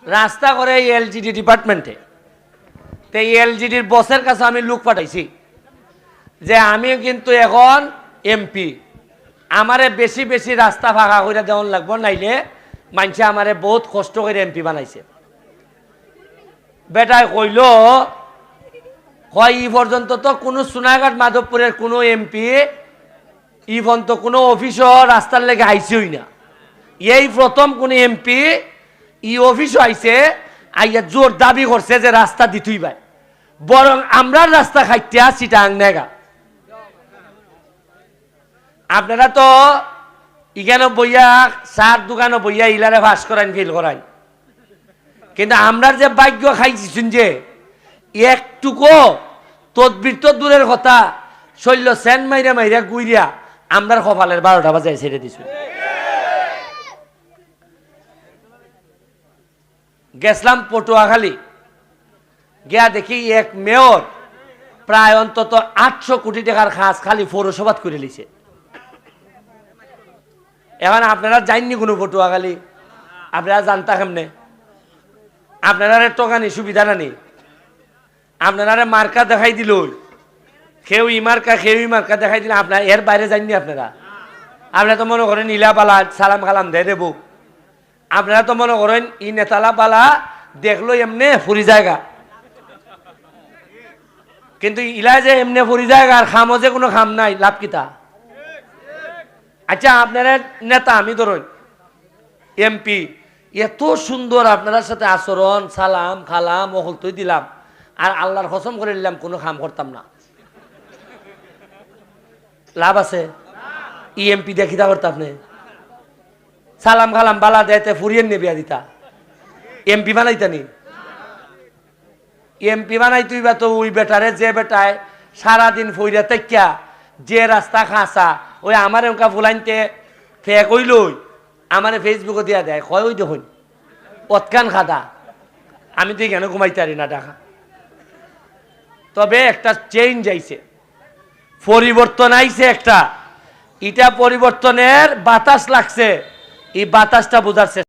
রাস্তা করে এলজিডি ডিপার্টমেন্টে। তো এলজিডির বসের কাছে আমি লোক পাঠাইছি যে আমি কিন্তু এখন এমপি, আমারে বেশি বেশি রাস্তা ফাঁকা করে দেওয়ান লাগবো, নাইলে মানুষে আমারে বহুত কষ্ট করে এমপি বানাইছে। বেটায় কইল হয় ই পর্যন্ত তো কোনো সোনাঘাট মাধবপুরের কোনো এমপি ই পর্যন্ত কোনো অফিসও রাস্তার লেগে আইসেই না, এই প্রথম কোন এমপি ই অফিসও আইছে, আইয়া জোর দাবি করছে যে রাস্তা দিতুই ভাই, বরং আমরা রাস্তা খাইতে চিটাং নেগা। আপনারা তো ইখানে বইয়া চার দোকানে বইয়া ইলারে ফাঁস করাইন, ফেল করাইন, কিন্তু আমরা যে ভাগ্য খাইছিছেন যে একটুকু তদবির তো দূরের কথা, শৈল্য সেন মাইরা মাইরা গুইরিয়া আমরার কপালের 12টা বাজায় ছেড়ে দিছ। গেছিলাম পটুয়াখালী, গিয়া দেখি এক মেয়র প্রায় অন্তত 800 কোটি টাকার খাস খালি পৌরসভাত করে লিছে। এখন আপনারা যাননি কোনো পটুয়াখালী, আপনারা জানতা কেমনে? আপনারা টকানি সুবিধা নানি, আপনারা মার্কা দেখাই দিল, কেউ ই মার্কা কেউ ই মার্কা দেখাই দিল, আপনার এর বাইরে যাননি। আপনারা তো মনে করেন ইলাপালা সালাম কালাম দিয়ে দেব, আপনারা তো মনে করেন ই নেতালা পালা দেখলো এমনি ফুরি জায়গা, কিন্তু ইলা যে এমনি ফুরি জায়গা আর খামো যে কোনো খাম নাই, লাভ কিতা? আচ্ছা আপনারা নেতা, আমি ধরুন এমপি, এত সুন্দর আপনার সাথে আচরণ, সালাম খালাম অকল তুই দিলাম, আর আল্লাহর কসম করে দিলাম কোনো কাম করতাম না, লাভ আছে? এমপি দেখিতা করতাম আপনি সালাম খালাম বালা দেতে ফুরিয়ে নেবিয়া দিতা, এমপি বানাইতানি? এমপি বানাই তুই বা তো ওই বেটারে যে বেটায় সারাদিন ফইরা তেকিয়া যে রাস্তা খাঁচা, ওই আমার এমকা ফুলাইনতে ফেক হইলই আমারে ফেসবুকে দিয়া দেয়, কয় ওই দেখুন অতকান খাদা, আমি তো এখানে ঘুমাইতে পারি না ঢাকা। তবে একটা চেঞ্জ আইছে, পরিবর্তন আইছে একটা, এটা পরিবর্তনের বাতাস লাগছে, এই বাতাসটা বোঝার চেষ্টা